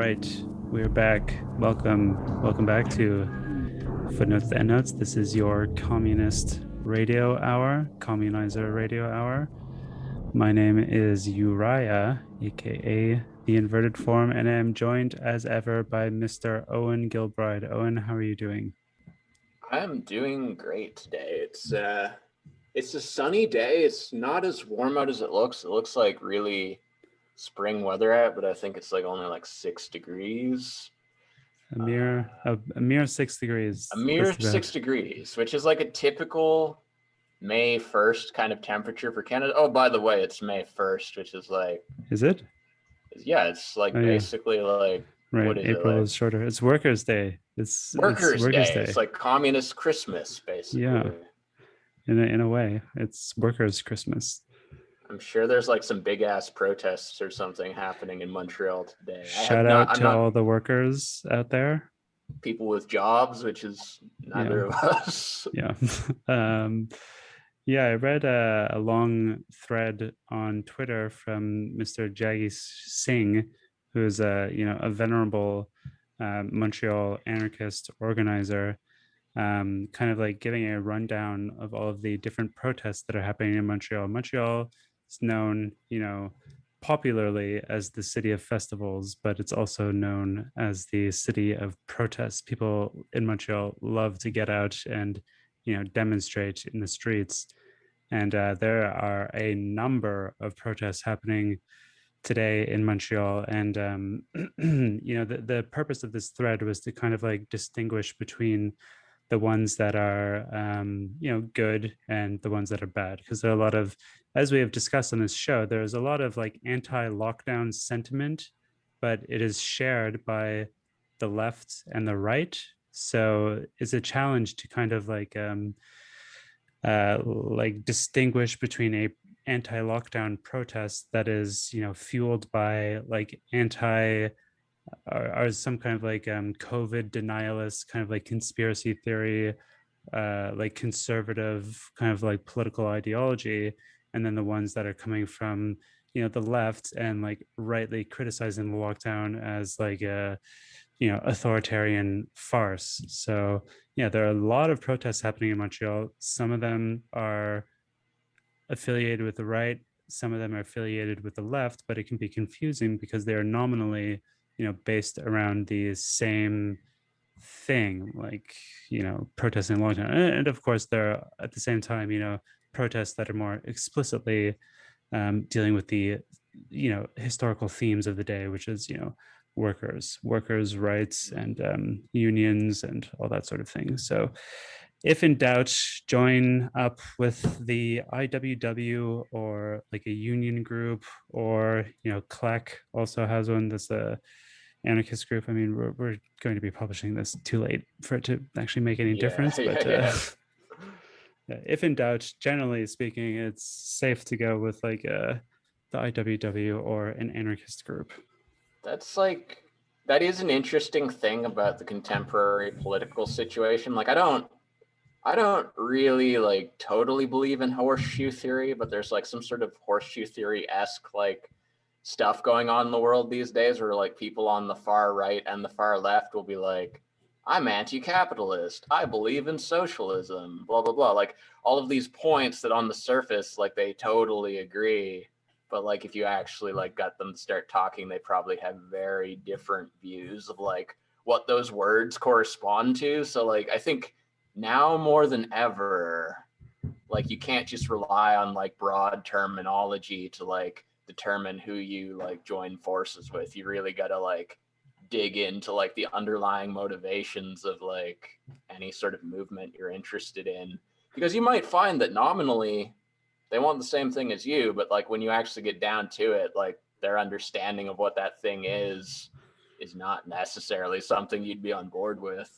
right, we're back. Welcome back to Footnotes to Endnotes. This is your communist radio hour, communizer radio hour. My name is Uriah, aka the inverted form, and I am joined as ever by Mr. Owen Gilbride. Owen, how are you doing? I'm doing great today. It's a sunny day. It's not as warm out as it looks. It looks like really spring weather out, but I think it's like only like 6 degrees. A mere 6 degrees. A mere That's about. 6 degrees, which is like a typical May 1st kind of temperature for Canada. Oh, by the way, it's May 1st, which is like, Is it? yeah, it's Oh like yeah, basically like, right. what is it April like? is shorter. It's Workers' Day. It's Workers' Workers' Day. It's Day. like communist Christmas, Yeah, basically. in a way, it's Workers' Christmas. I'm sure there's like some big ass protests or something happening in Montreal today. Shout out I'm to not all the workers out there. people with jobs, which is Yeah, neither of us. yeah. um, yeah, I read a long thread on Twitter from Mr. Jaggi Singh, who's a venerable Montreal anarchist organizer, kind of like giving a rundown of all of the different protests that are happening in Montreal. Montreal is known, popularly as the city of festivals, but it's also known as the city of protests. People in Montreal love to get out and, demonstrate in the streets. And there are a number of protests happening today in Montreal. And, the purpose of this thread was to kind of like distinguish between the ones that are good and the ones that are bad, because there are a lot of, as we have discussed on this show, there's a lot of like anti-lockdown sentiment, but it is shared by the left and the right. So it's a challenge to kind of like distinguish between a anti-lockdown protest that is fueled by like anti are some kind of like COVID denialist kind of like conspiracy theory, like conservative kind of like political ideology, and then the ones that are coming from the left and like rightly criticizing the lockdown as like a authoritarian farce. So yeah, there are a lot of protests happening in Montreal. Some of them are affiliated with the right, some of them are affiliated with the left, but it can be confusing because they are nominally based around the same thing, like protesting long time. And of course there are at the same time protests that are more explicitly dealing with the historical themes of the day, which is workers rights and unions and all that sort of thing. So if in doubt, join up with the IWW or like a union group, or CLEC also has one that's a anarchist group. I mean, we're going to be publishing this too late for it to actually make any Yeah, difference, yeah, but yeah. if in doubt, generally speaking, it's safe to go with like the IWW or an anarchist group. That's like that is an interesting thing about the contemporary political situation. Like I don't really like totally believe in horseshoe theory, but there's like some sort of horseshoe theory-esque like stuff going on in the world these days where like people on the far right and the far left will be like, I'm anti-capitalist, I believe in socialism, blah blah blah. Like all of these points that on the surface like they totally agree, but like if you actually like got them to start talking, they probably have very different views of like what those words correspond to. So like I think now more than ever, like you can't just rely on like broad terminology to like determine who you like join forces with. You really got to like dig into like the underlying motivations of like any sort of movement you're interested in, because you might find that nominally they want the same thing as you, but like when you actually get down to it, like their understanding of what that thing is not necessarily something you'd be on board with.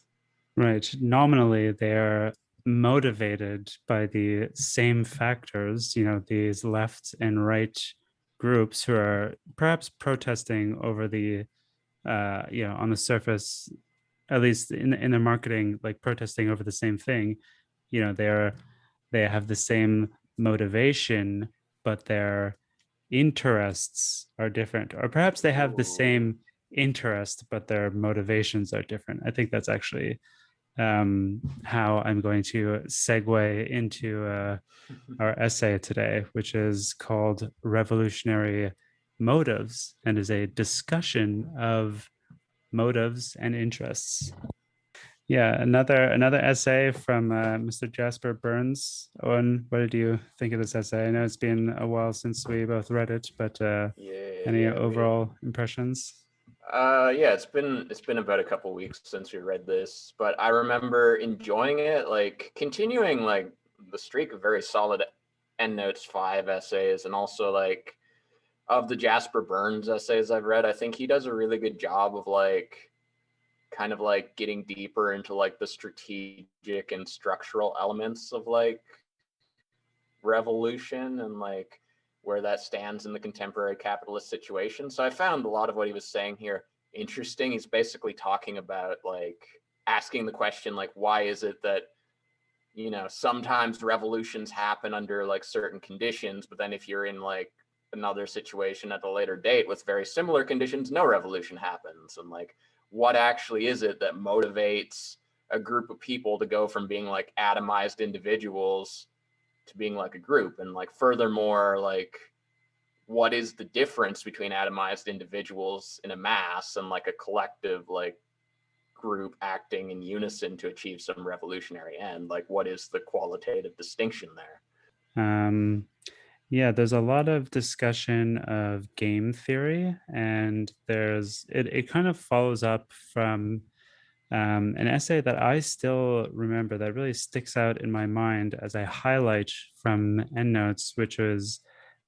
Right. Nominally, they're motivated by the same factors, these left and right groups who are perhaps protesting over the, on the surface, at least in their marketing, like protesting over the same thing. They have the same motivation, but their interests are different, or perhaps they have the Ooh. same interest, but their motivations are different. I think that's actually how I'm going to segue into our essay today, which is called Revolutionary Motives and is a discussion of motives and interests. Yeah, another essay from Mr. Jasper Bernes. Owen, what did you think of this essay? I know it's been a while since we both read it, but any Yeah, overall impressions? yeah, it's been about a couple weeks since we read this, but I remember enjoying it, like continuing like the streak of very solid Endnotes 5 essays, and also like of the Jasper Bernes essays I've read, I think he does a really good job of like kind of like getting deeper into like the strategic and structural elements of like revolution and like where that stands in the contemporary capitalist situation. So I found a lot of what he was saying here interesting. He's basically talking about like asking the question like why is it that sometimes revolutions happen under like certain conditions, but then if you're in like another situation at a later date with very similar conditions, no revolution happens. And like what actually is it that motivates a group of people to go from being like atomized individuals to being like a group? And like furthermore, like what is the difference between atomized individuals in a mass and like a collective like group acting in unison to achieve some revolutionary end? Like what is the qualitative distinction there? Um, yeah, there's a lot of discussion of game theory, and it kind of follows up from an essay that I still remember that really sticks out in my mind as I highlight from Endnotes, which was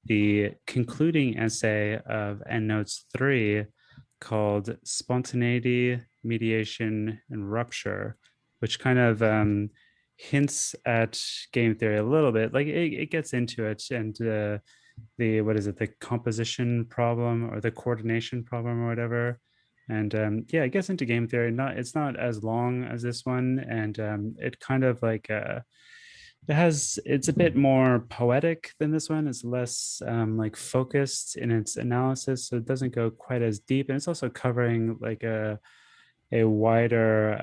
the concluding essay of Endnotes 3 called Spontaneity, Mediation, and Rupture, which kind of hints at game theory a little bit. Like it gets into it, and the what is it, the composition problem or the coordination problem or whatever. And yeah, it gets into game theory. It's not as long as this one, and it kind of like it's a bit more poetic than this one. It's less like focused in its analysis, so it doesn't go quite as deep, and it's also covering like a wider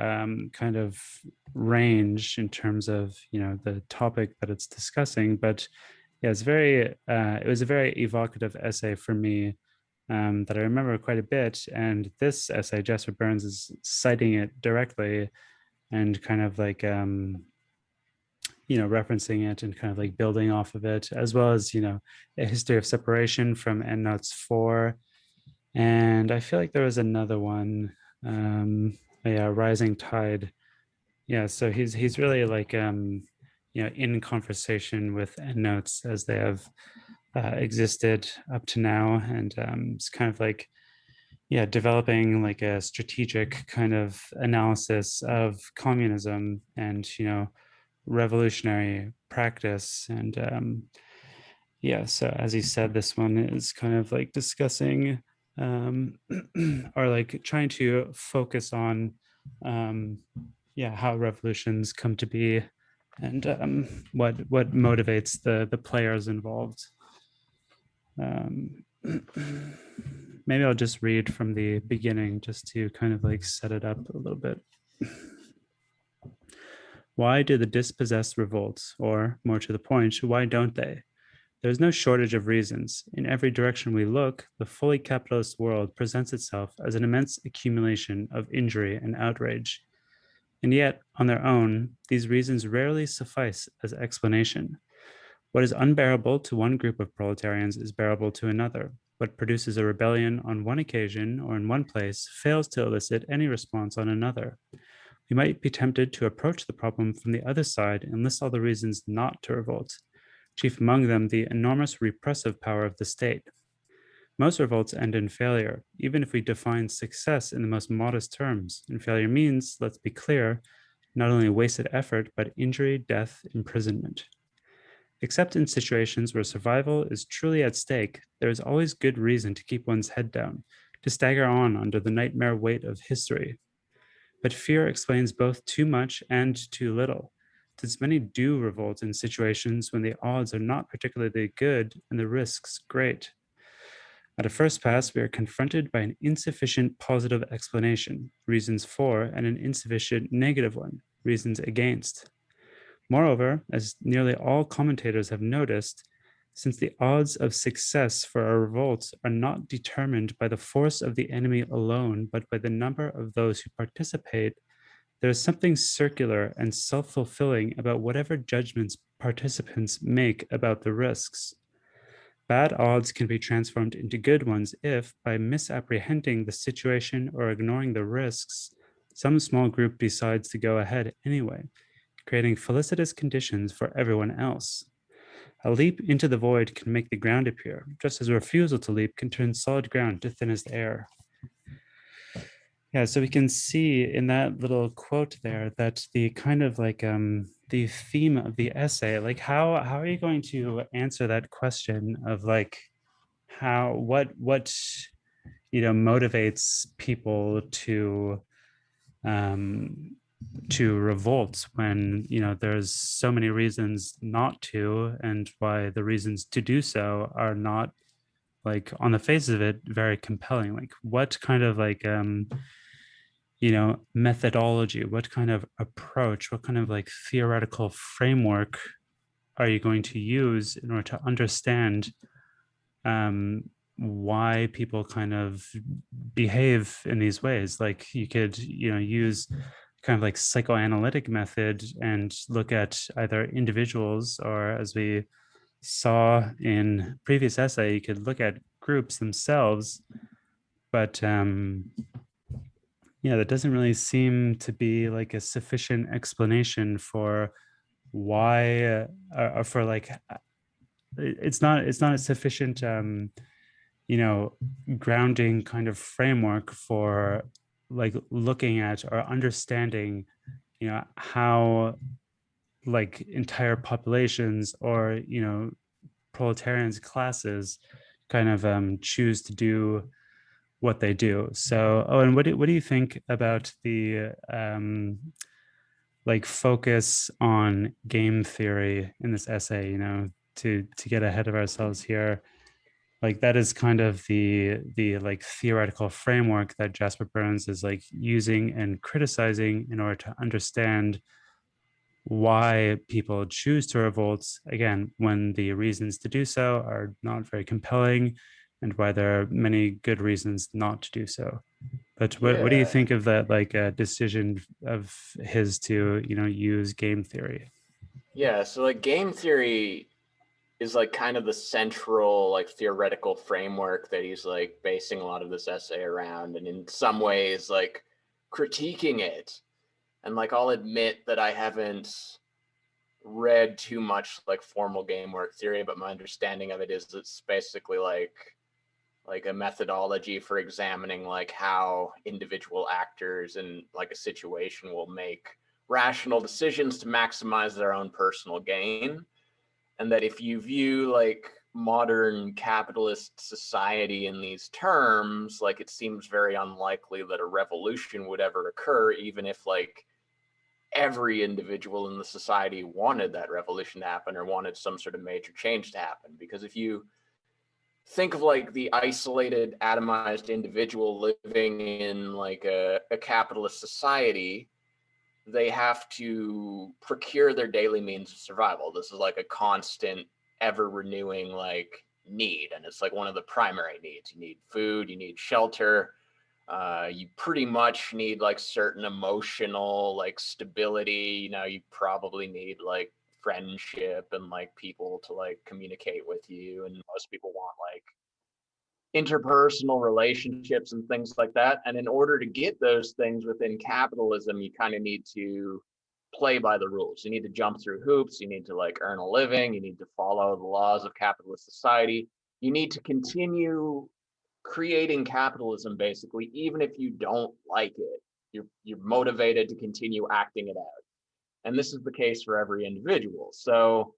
kind of range in terms of the topic that it's discussing. But yeah, it was a very evocative essay for me that I remember quite a bit. And this essay, Jasper Bernes is citing it directly and kind of like referencing it and kind of like building off of it, as well as a history of separation from Endnotes 4. And I feel like there was another one, yeah, Rising Tide. Yeah, so he's really like in conversation with Endnotes as they have existed up to now, and it's kind of like developing like a strategic kind of analysis of communism and revolutionary practice. And yeah, so as he said, this one is kind of like discussing um, or like trying to focus on how revolutions come to be, and what motivates the players involved. um, Maybe I'll just read from the beginning just to kind of like set it up a little bit. Why do the dispossessed revolt? Or, more to the point, why don't they? There's no shortage of reasons. In every direction we look, the fully capitalist world presents itself as an immense accumulation of injury and outrage. And yet, on their own, these reasons rarely suffice as explanation. What is unbearable to one group of proletarians is bearable to another. What produces a rebellion on one occasion or in one place fails to elicit any response on another. We might be tempted to approach the problem from the other side and list all the reasons not to revolt, chief among them the enormous repressive power of the state. Most revolts end in failure, even if we define success in the most modest terms. And failure means, let's be clear, not only wasted effort, but injury, death, imprisonment. Except in situations where survival is truly at stake, there is always good reason to keep one's head down, to stagger on under the nightmare weight of history. But fear explains both too much and too little, since many do revolt in situations when the odds are not particularly good and the risks great. At a first pass, we are confronted by an insufficient positive explanation, reasons for, and an insufficient negative one, reasons against. Moreover, as nearly all commentators have noticed, since the odds of success for our revolts are not determined by the force of the enemy alone, but by the number of those who participate, there is something circular and self-fulfilling about whatever judgments participants make about the risks. Bad odds can be transformed into good ones if, by misapprehending the situation or ignoring the risks, some small group decides to go ahead anyway, creating felicitous conditions for everyone else. A leap into the void can make the ground appear, just as a refusal to leap can turn solid ground to thinnest air. Yeah, so we can see in that little quote there that the kind of like the theme of the essay, like how are you going to answer that question of like how what motivates people um to revolt when there's so many reasons not to, and why the reasons to do so are not, like, on the face of it, very compelling. Like what kind of like methodology, what kind of approach, what kind of like theoretical framework are you going to use in order to understand um, why people kind of behave in these ways? Like you could, use kind of like psychoanalytic method and look at either individuals, or as we saw in previous essay, you could look at groups themselves. But yeah, that doesn't really seem to be like a sufficient explanation for why, for like, it's not a sufficient you know grounding kind of framework for like looking at or understanding how like entire populations, or proletarians, classes, kind of choose to do what they do. So, oh, and what do you think about the like focus on game theory in this essay? To get ahead of ourselves here, like that is kind of the like theoretical framework that Jasper Bernes is like using and criticizing in order to understand why people choose to revolt, again, when the reasons to do so are not very compelling, and why there are many good reasons not to do so. But what do you Yeah. think of that, like decision of his to use game theory? Yeah. So like game theory is like kind of the central like theoretical framework that he's like basing a lot of this essay around, and in some ways like critiquing it. And like I'll admit that I haven't read too much like formal gamework theory, but my understanding of it is it's basically like a methodology for examining like how individual actors in like a situation will make rational decisions to maximize their own personal gain. And that if you view like modern capitalist society in these terms, like it seems very unlikely that a revolution would ever occur, even if like every individual in the society wanted that revolution to happen or wanted some sort of major change to happen. Because if you think of like the isolated atomized individual living in like a capitalist society, they have to procure their daily means of survival. This is like a constant, ever renewing like need, and it's like one of the primary needs. You need food, you need shelter, you pretty much need like certain emotional like stability. You probably need like friendship and like people to like communicate with you, and most people want like interpersonal relationships and things like that. And in order to get those things within capitalism, you kind of need to play by the rules. You need to jump through hoops. You need to like earn a living. You need to follow the laws of capitalist society. You need to continue creating capitalism basically, even if you don't like it. You're motivated to continue acting it out. And this is the case for every individual. So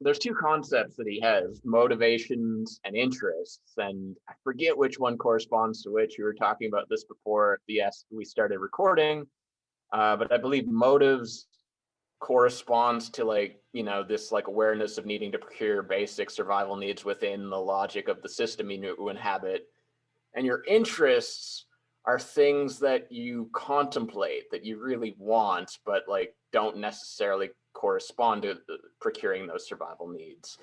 there's two concepts that he has: motivations and interests. And I forget which one corresponds to which. We were talking about this before we started recording. But I believe motives corresponds to like, this like awareness of needing to procure basic survival needs within the logic of the system you inhabit. And your interests are things that you contemplate, that you really want, but like don't necessarily correspond to procuring those survival needs.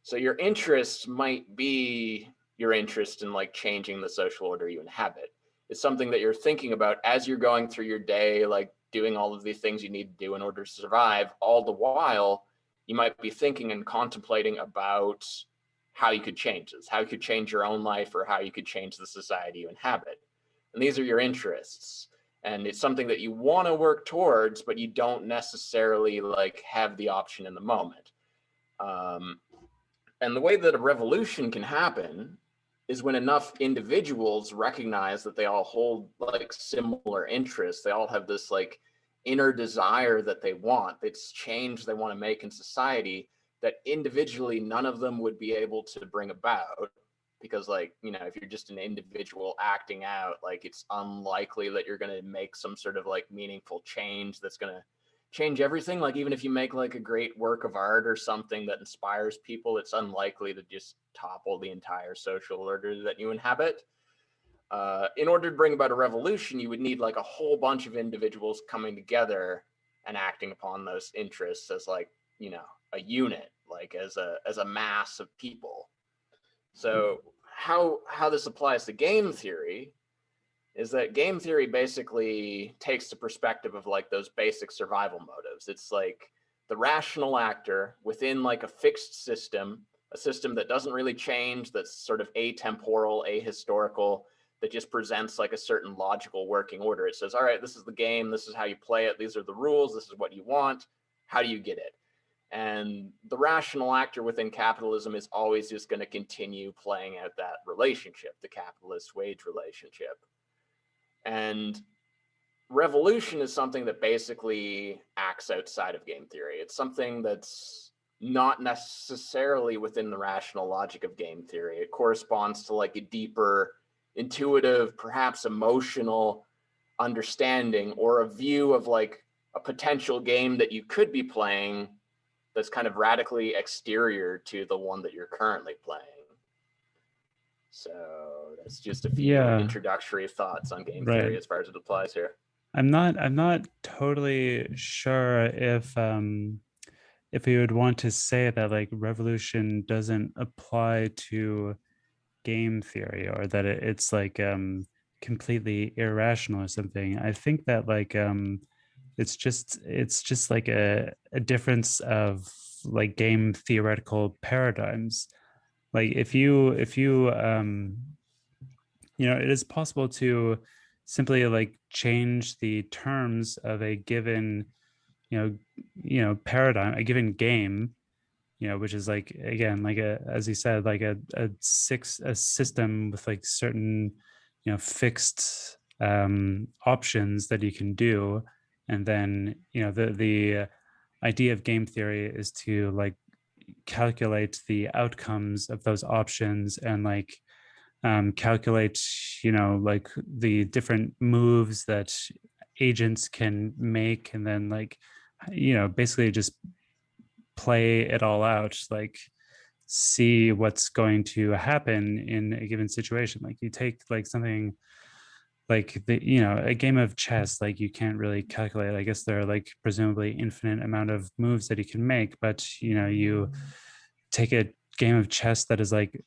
So your interests might be your interest in like changing the social order you inhabit. It's something that you're thinking about as you're going through your day, like doing all of the things you need to do in order to survive. All the while, you might be thinking and contemplating about how you could change this, how you could change your own life, or how you could change the society you inhabit. And these are your interests. And it's something that you want to work towards, but you don't necessarily like have the option in the moment. And the way that a revolution can happen is when enough individuals recognize that they all hold like similar interests. They all have this like inner desire that they want, it's change they want to make in society, that individually none of them would be able to bring about. Because like, if you're just an individual acting out, like it's unlikely that you're going to make some sort of like meaningful change that's going to change everything. Like even if you make like a great work of art or something that inspires people, it's unlikely to just topple the entire social order that you inhabit. In order to bring about a revolution, you would need like a whole bunch of individuals coming together and acting upon those interests as like, a unit, like as a mass of people. So how this applies to game theory is that game theory basically takes the perspective of like those basic survival motives. It's like the rational actor within like a fixed system, a system that doesn't really change, that's sort of atemporal, ahistorical, that just presents like a certain logical working order. It says, all right, this is the game, this is how you play it, these are the rules, this is what you want, how do you get it? And the rational actor within capitalism is always just going to continue playing out that relationship, the capitalist wage relationship. And revolution is something that basically acts outside of game theory. It's something that's not necessarily within the rational logic of game theory. It corresponds to like a deeper, intuitive, perhaps emotional understanding or a view of like a potential game that you could be playing that's kind of radically exterior to the one that you're currently playing. So that's just a few Yeah, introductory thoughts on game right. theory as far as it applies here. I'm not totally sure if we would want to say that like revolution doesn't apply to game theory, or that it's like completely irrational or something. I think that like it's just like a difference of like game theoretical paradigms. Like if you it is possible to simply like change the terms of a given paradigm, a given game, which is like, again, like as you said, like a system with like certain fixed options that you can do. And then the idea of game theory is to like calculate the outcomes of those options, and like calculate like the different moves that agents can make, and then like basically just play it all out, like see what's going to happen in a given situation. Like you take like something like a game of chess, like you can't really calculate. I guess there are like presumably infinite amount of moves that you can make, but you take a game of chess that is like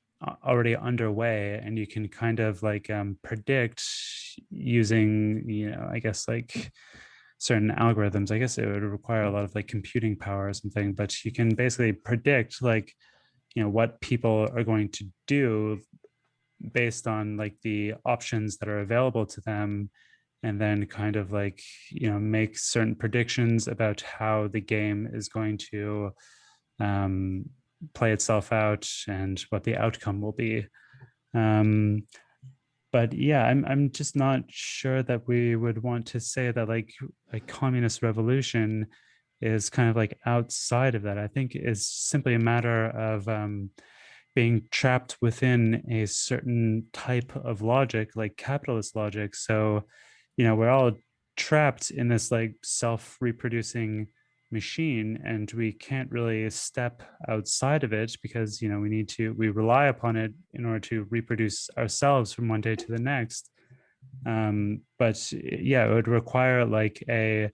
already underway, and you can kind of like predict using I guess like certain algorithms. I guess it would require a lot of like computing power or something, but you can basically predict like what people are going to do based on like the options that are available to them, and then kind of like make certain predictions about how the game is going to um, play itself out and what the outcome will be. um, but yeah, I'm just not sure that we would want to say that like a communist revolution is kind of like outside of that. I think it's simply a matter of being trapped within a certain type of logic, like capitalist logic. So we're all trapped in this like self-reproducing machine, and we can't really step outside of it because we rely upon it in order to reproduce ourselves from one day to the next. But yeah, it would require like a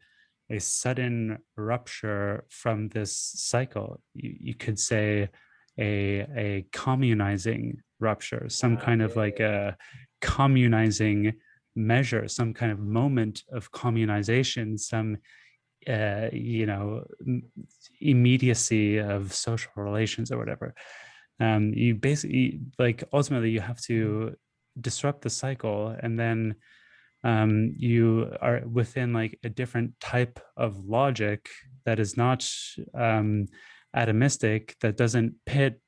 sudden rupture from this cycle. You could say a communizing rupture, some kind of like a communizing measure, some kind of moment of communization, some uh, you know immediacy of social relations or whatever. You basically, like, ultimately you have to disrupt the cycle, and then you are within like a different type of logic that is not atomistic, that doesn't pit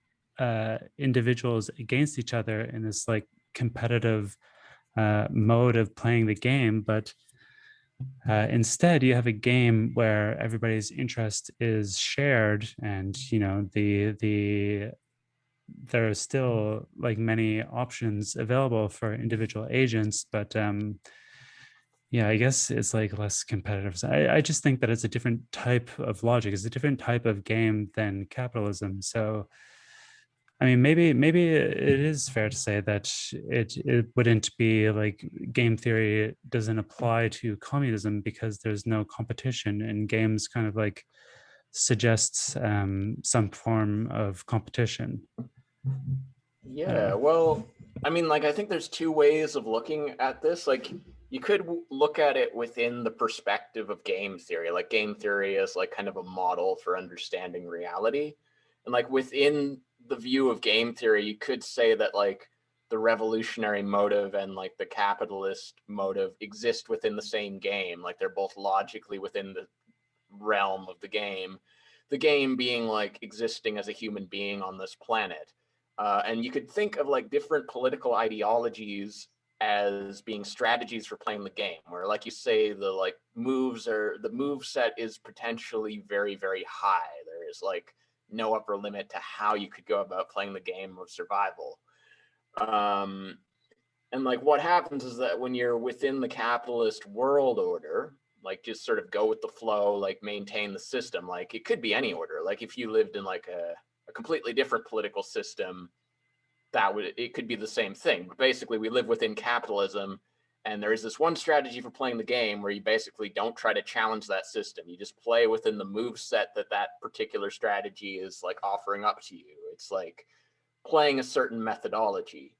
individuals against each other in this like competitive mode of playing the game, but instead you have a game where everybody's interest is shared, and there are still like many options available for individual agents, but yeah, I guess it's like less competitive. So I just think that it's a different type of logic, it's a different type of game than capitalism. So I mean, maybe it is fair to say that it wouldn't be like game theory doesn't apply to communism because there's no competition, and games kind of like suggests some form of competition. I don't Yeah, know. well, I mean, like, I think there's two ways of looking at this. Like, you could look at it within the perspective of game theory. Like, game theory is like kind of a model for understanding reality. And like within the view of game theory, you could say that like the revolutionary motive and like the capitalist motive exist within the same game. Like, they're both logically within the realm of the game being like existing as a human being on this planet. And you could think of like different political ideologies as being strategies for playing the game, where like you say the move set is potentially very, very high. There is like no upper limit to how you could go about playing the game of survival. um, and like what happens is that when you're within the capitalist world order, like just sort of go with the flow, like maintain the system, like it could be any order. Like if you lived in like a completely different political system, it could be the same thing. But basically we live within capitalism, and there is this one strategy for playing the game where you basically don't try to challenge that system. You just play within the move set that that particular strategy is like offering up to you. It's like playing a certain methodology.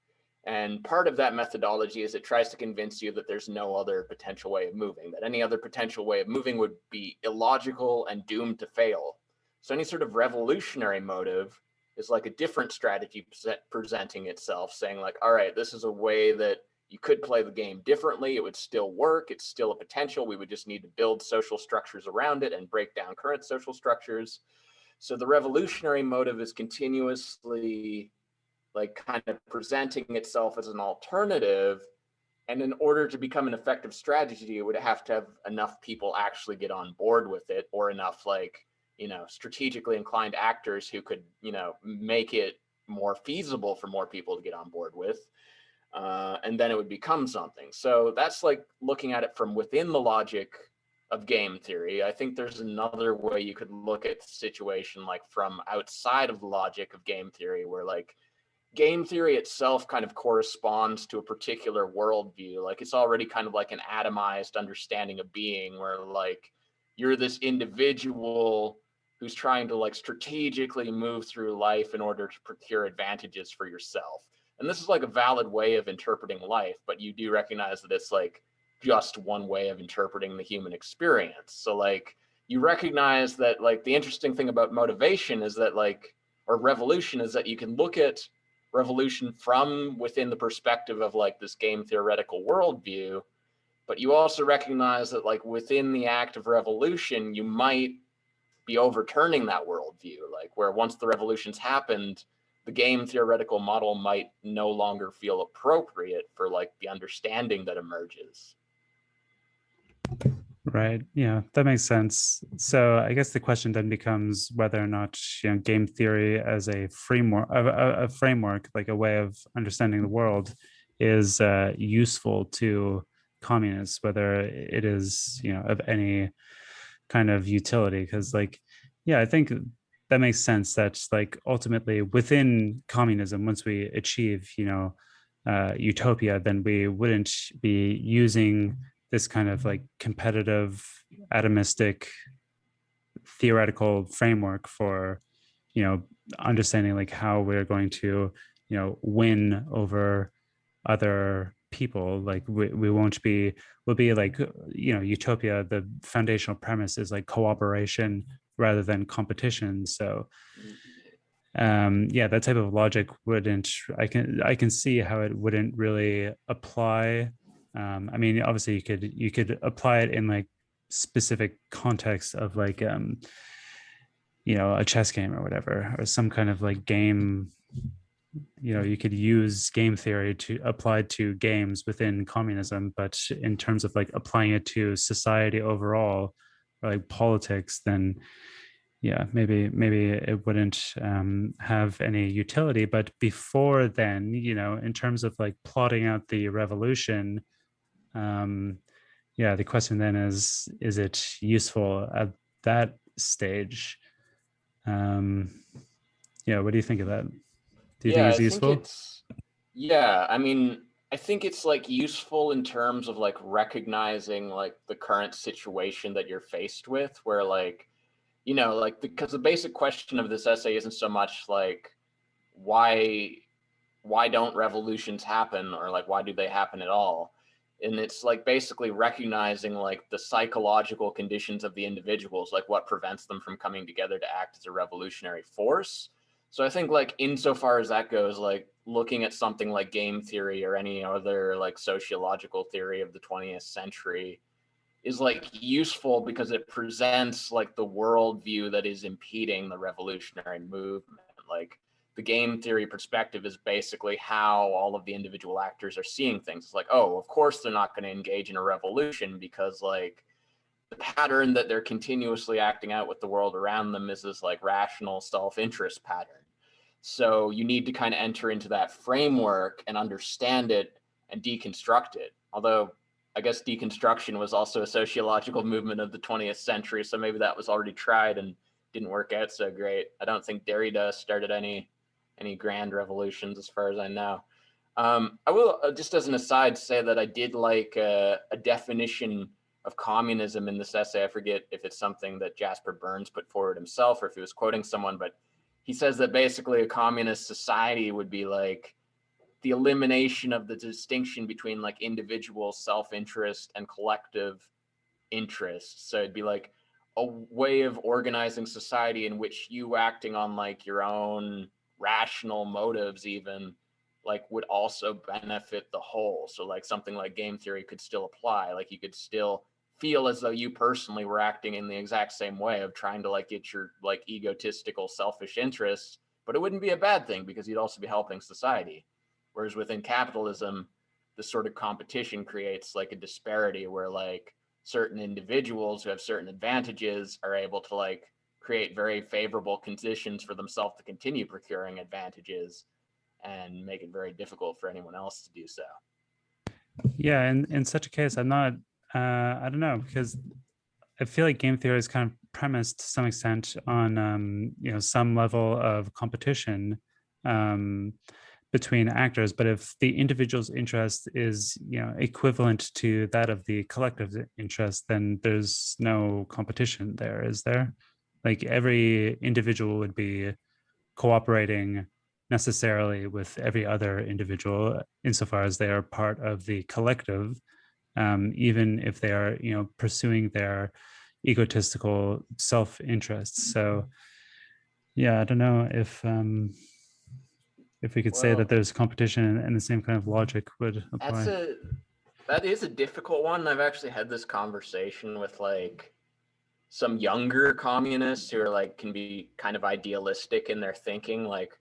And part of that methodology is it tries to convince you that there's no other potential way of moving, that any other potential way of moving would be illogical and doomed to fail. So any sort of revolutionary motive is like a different strategy presenting itself, saying like, all right, this is a way that you could play the game differently. It would still work. It's still a potential. We would just need to build social structures around it and break down current social structures. So the revolutionary motive is continuously like kind of presenting itself as an alternative. And in order to become an effective strategy, it would have to have enough people actually get on board with it, or enough like, strategically inclined actors who could, make it more feasible for more people to get on board with. And then it would become something. So that's like looking at it from within the logic of game theory. I think there's another way you could look at the situation like from outside of the logic of game theory, where like game theory itself kind of corresponds to a particular worldview. Like it's already kind of like an atomized understanding of being, where like you're this individual who's trying to like strategically move through life in order to procure advantages for yourself. And this is like a valid way of interpreting life, but you do recognize that it's like just one way of interpreting the human experience. So like you recognize that like the interesting thing about motivation is that like, or revolution, is that you can look at revolution from within the perspective of like this game theoretical worldview, but you also recognize that like within the act of revolution, you might be overturning that worldview, like where once the revolution's happened, the game theoretical model might no longer feel appropriate for like the understanding that emerges. Right. Yeah, that makes sense. So I guess the question then becomes whether or not game theory as a framework, a framework, like a way of understanding the world, is useful to communists. Whether it is of any kind of utility, because like, yeah, I think that makes sense. That's like ultimately within communism, once we achieve, utopia, then we wouldn't be using this kind of like competitive, atomistic, theoretical framework for, understanding like how we're going to, win over other people. Like we won't be, will be like, utopia, the foundational premise is like cooperation rather than competition. So yeah, that type of logic wouldn't, I can see how it wouldn't really apply. I mean, obviously you could apply it in like specific context of like a chess game or whatever, or some kind of like game. You could use game theory to apply to games within communism, but in terms of like applying it to society overall, or like politics, then yeah, maybe it wouldn't have any utility. But before then, in terms of like plotting out the revolution, um yeah, the question then is it useful at that stage? um yeah, what do you think of that? Do you think Yeah, it's I think useful? it's, yeah, I mean, I think it's like useful in terms of like recognizing like the current situation that you're faced with, where like, like because the basic question of this essay isn't so much like why why don't revolutions happen, or like why do they happen at all, and it's like basically recognizing like the psychological conditions of the individuals, like what prevents them from coming together to act as a revolutionary force. So I think like insofar as that goes, like looking at something like game theory or any other like sociological theory of the 20th century is like useful because it presents like the worldview that is impeding the revolutionary movement. Like the game theory perspective is basically how all of the individual actors are seeing things. It's like, oh, of course they're not going to engage in a revolution because like the pattern that they're continuously acting out with the world around them is this like rational self-interest pattern. So you need to kind of enter into that framework and understand it and deconstruct it. Although I guess deconstruction was also a sociological movement of the 20th century, so maybe that was already tried and didn't work out so great. I don't think Derrida started any grand revolutions as far as I know. I will just as an aside say that I did like a definition of communism in this essay. I forget if it's something that Jasper Bernes put forward himself or if he was quoting someone, but he says that basically a communist society would be like the elimination of the distinction between like individual self-interest and collective interest. So it'd be like a way of organizing society in which you acting on like your own rational motives even like would also benefit the whole. So like something like game theory could still apply. Like you could still feel as though you personally were acting in the exact same way of trying to like get your like egotistical selfish interests, but it wouldn't be a bad thing because you'd also be helping society. Whereas within capitalism, this sort of competition creates like a disparity where like certain individuals who have certain advantages are able to like create very favorable conditions for themselves to continue procuring advantages and make it very difficult for anyone else to do so. Yeah, in such a case, I'm not, I don't know, because I feel like game theory is kind of premised to some extent on some level of competition um, between actors. But if the individual's interest is equivalent to that of the collective interest, then there's no competition there, is there? Like every individual would be cooperating necessarily with every other individual insofar as they are part of the collective, even if they are pursuing their egotistical self-interests. So yeah, I don't know if we could say that Well, there's competition and the same kind of logic would that's apply. a that is a difficult one. I've actually had this conversation with like some younger communists who are like can be kind of idealistic in their thinking, like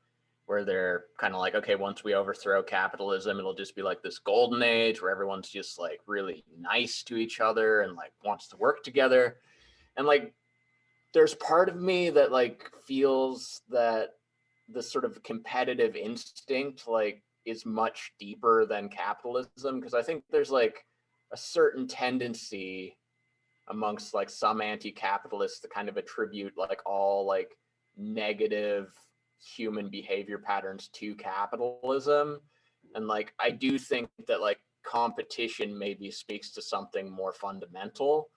where they're kind of like, okay, once we overthrow capitalism, it'll just be like this golden age where everyone's just like really nice to each other and like wants to work together. And like there's part of me that like feels that the sort of competitive instinct like is much deeper than capitalism, because I think there's like a certain tendency amongst like some anti-capitalists to kind of attribute like all like negative human behavior patterns to capitalism. And like I do think that like competition maybe speaks to something more fundamental.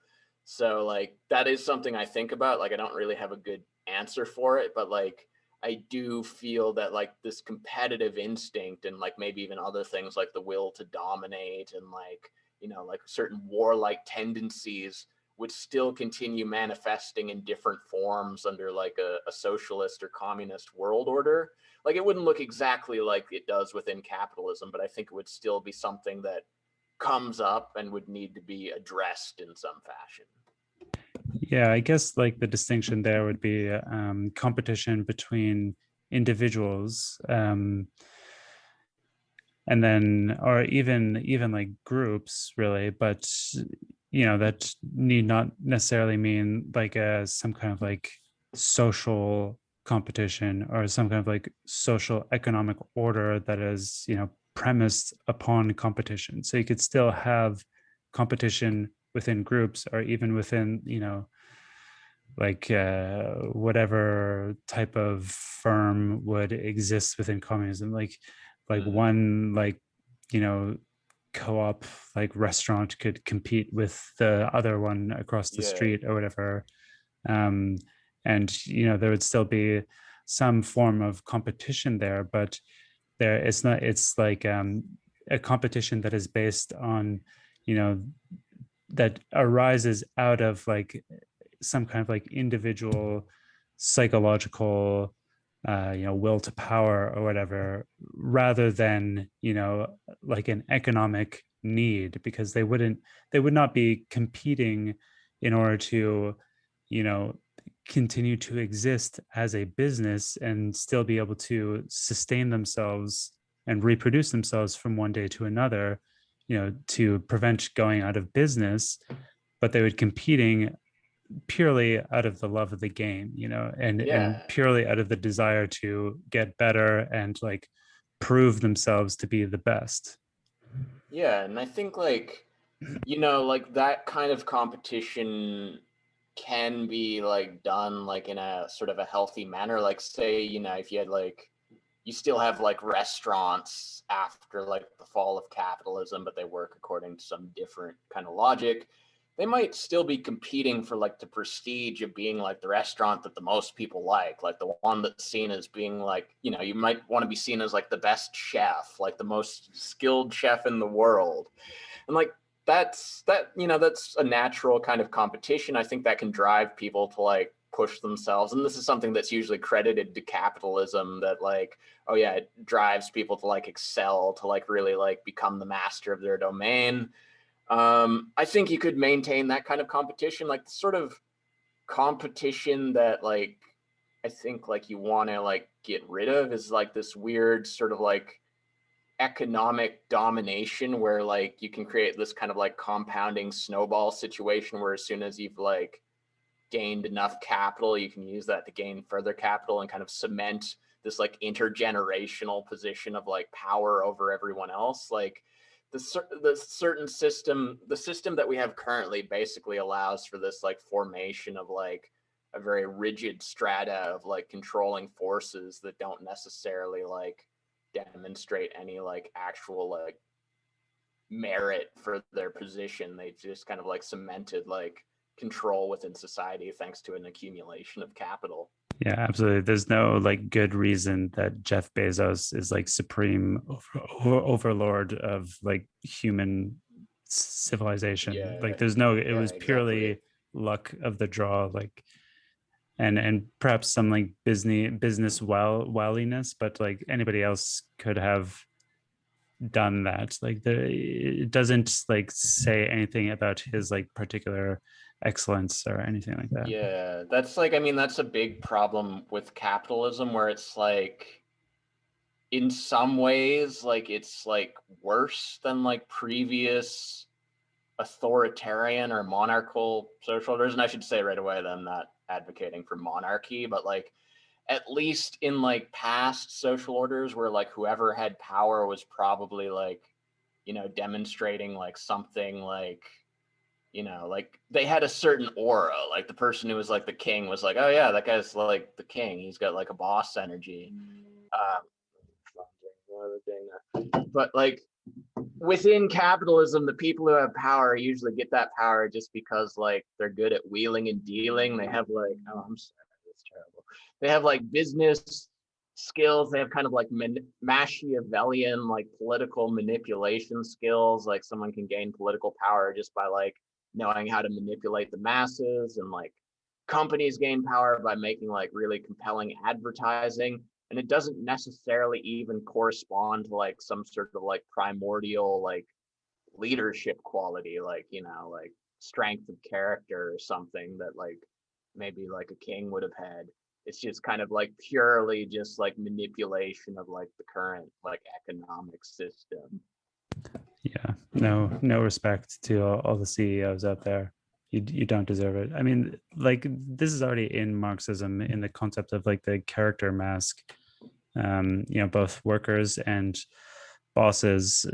So like that is something I think about. Like I don't really have a good answer for it, but like I do feel that like this competitive instinct and like maybe even other things like the will to dominate and like, you know, like certain warlike tendencies would still continue manifesting in different forms under like a socialist or communist world order. Like it wouldn't look exactly like it does within capitalism, but I think it would still be something that comes up and would need to be addressed in some fashion. Yeah, I guess like the distinction there would be competition between individuals, and then or even like groups really, but that need not necessarily mean like some kind of like social competition or some kind of like social economic order that is premised upon competition. So you could still have competition within groups or even within like whatever type of firm would exist within communism, like one like you know co-op like restaurant could compete with the other one across the Yeah. street or whatever. um and there would still be some form of competition there, but it's like a competition that is based on you know that arises out of like some kind of like individual psychological will to power or whatever, rather than like an economic need, because they would not be competing in order to you know continue to exist as a business and still be able to sustain themselves and reproduce themselves from one day to another, to prevent going out of business. But they would competing purely out of the love of the game, and Yeah. purely out of the desire to get better and like prove themselves to be the best. Yeah. And I think like, you know, like that kind of competition can be like done like in a sort of a healthy manner. Like say, you know, if you had like you still have like restaurants after like the fall of capitalism, but they work according to some different kind of logic. They might still be competing for like the prestige of being like the restaurant that the most people like the one that's seen as being like, you know, you might want to be seen as like the best chef, like the most skilled chef in the world. And like that's a natural kind of competition. I think that can drive people to like push themselves, and this is something that's usually credited to capitalism, that like, oh yeah, it drives people to like excel, to like really like become the master of their domain. I think you could maintain that kind of competition, like the sort of competition that like I think like you want to like get rid of is like this weird sort of like economic domination where like you can create this kind of like compounding snowball situation where as soon as you've like gained enough capital, you can use that to gain further capital and kind of cement this like intergenerational position of like power over everyone else. Like the certain system, the system that we have currently basically allows for this like formation of like a very rigid strata of like controlling forces that don't necessarily like demonstrate any like actual like merit for their position. They just kind of like cemented like control within society thanks to an accumulation of capital. Yeah, absolutely. There's no like good reason that Jeff Bezos is like supreme overlord of like human civilization. Yeah, Like there's no, it yeah, was exactly. purely luck of the draw, like and perhaps some like business wiliness, but like anybody else could have done that. Like it doesn't like say anything about his like particular excellence or anything like that. Yeah, that's like, I mean, that's a big problem with capitalism where it's like, in some ways, like it's like worse than like previous authoritarian or monarchical social orders. And I should say right away that I'm not advocating for monarchy, but like at least in like past social orders where like whoever had power was probably like, you know, demonstrating like something like you know, like they had a certain aura. Like the person who was like the king was like, oh yeah, that guy's like the king. He's got like a boss energy. But like within capitalism, the people who have power usually get that power just because like they're good at wheeling and dealing. They have like, oh, I'm sorry, that's terrible. They have like business skills. They have kind of like Machiavellian like political manipulation skills. Like someone can gain political power just by like knowing how to manipulate the masses, and like companies gain power by making like really compelling advertising, and it doesn't necessarily even correspond to like some sort of like primordial like leadership quality, like, you know, like strength of character or something that like maybe like a king would have had. It's just kind of like purely just like manipulation of like the current like economic system. Yeah, no respect to all the CEOs out there. You don't deserve it. I mean, like this is already in Marxism in the concept of like the character mask. Both workers and bosses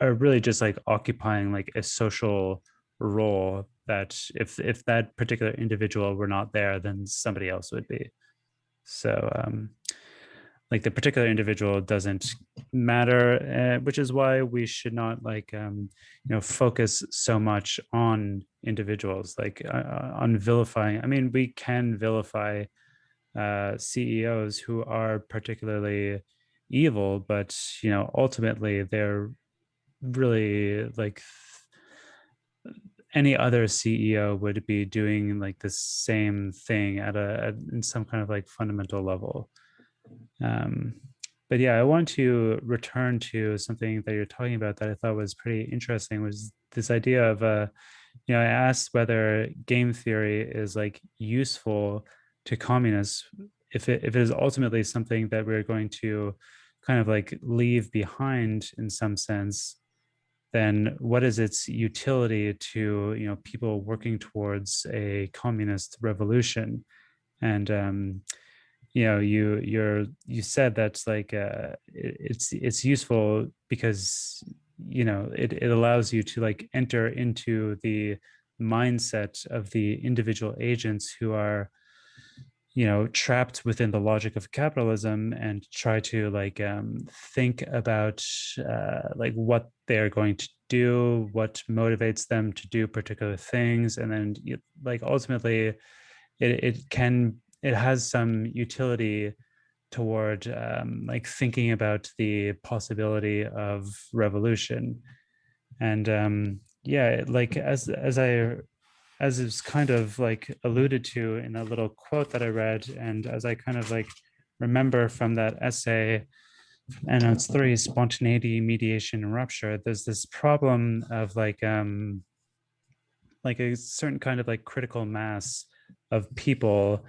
are really just like occupying like a social role that if that particular individual were not there, then somebody else would be. So like the particular individual doesn't matter, which is why we should not like focus so much on individuals, like on vilifying. I mean, we can vilify CEOs who are particularly evil, but ultimately they're really like any other CEO would be doing like the same thing in some kind of like fundamental level. Um, but yeah, I want to return to something that you're talking about that I thought was pretty interesting, was this idea of I asked whether game theory is like useful to communists if it is ultimately something that we're going to kind of like leave behind in some sense, then what is its utility to people working towards a communist revolution? And you said that's like it's useful because it allows you to like enter into the mindset of the individual agents who are trapped within the logic of capitalism, and try to like think about like what they're going to do, what motivates them to do particular things, and then like ultimately it has some utility toward like thinking about the possibility of revolution. And yeah, like as is kind of like alluded to in a little quote that I read, and as I kind of like remember from that essay, Endnotes 3, Spontaneity, Mediation, and Rupture, there's this problem of like a certain kind of like critical mass of people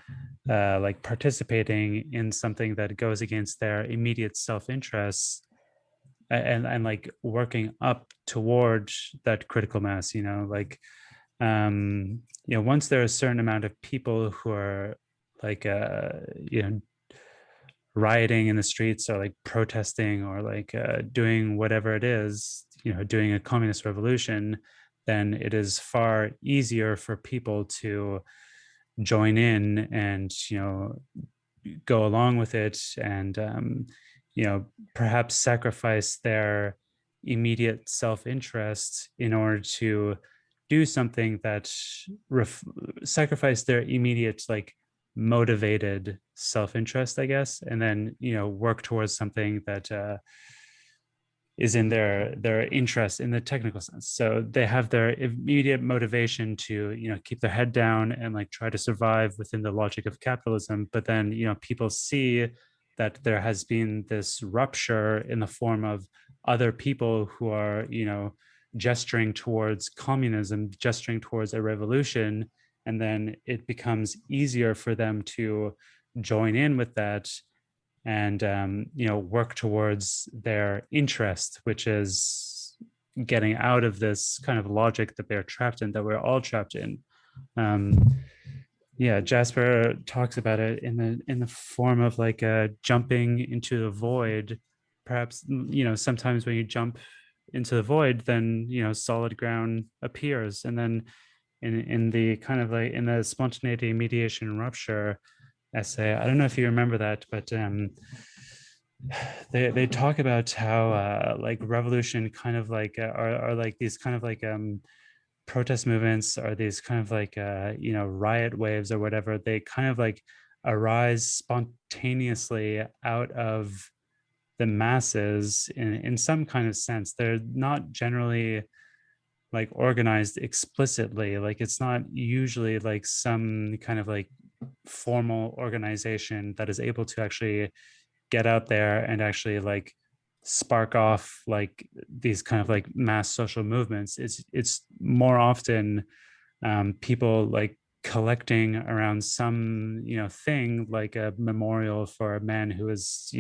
like participating in something that goes against their immediate self-interests, and like working up toward that critical mass, like once there are a certain amount of people who are like rioting in the streets, or like protesting, or like doing whatever it is, doing a communist revolution, then it is far easier for people to join in and go along with it, and perhaps sacrifice their immediate self-interest in order to do something that sacrifice their immediate like motivated self-interest, I guess, and then work towards something that is in their interest in the technical sense. So they have their immediate motivation to keep their head down and like try to survive within the logic of capitalism. But then people see that there has been this rupture in the form of other people who are gesturing towards communism, gesturing towards a revolution, and then it becomes easier for them to join in with that, and work towards their interest, which is getting out of this kind of logic that they're trapped in, that we're all trapped in. um, yeah, Jasper talks about it in the form of like jumping into the void. Perhaps sometimes when you jump into the void, then solid ground appears. And then in the kind of like in the spontaneity, mediation, and rupture essay, I don't know if you remember that, but they talk about how like revolution kind of like are like these kind of like protest movements, are these kind of like riot waves or whatever. They kind of like arise spontaneously out of the masses in some kind of sense. They're not generally like organized explicitly. Like it's not usually like some kind of like formal organization that is able to actually get out there and actually like spark off like these kind of like mass social movements. It's more often people like collecting around some thing, like a memorial for a man who was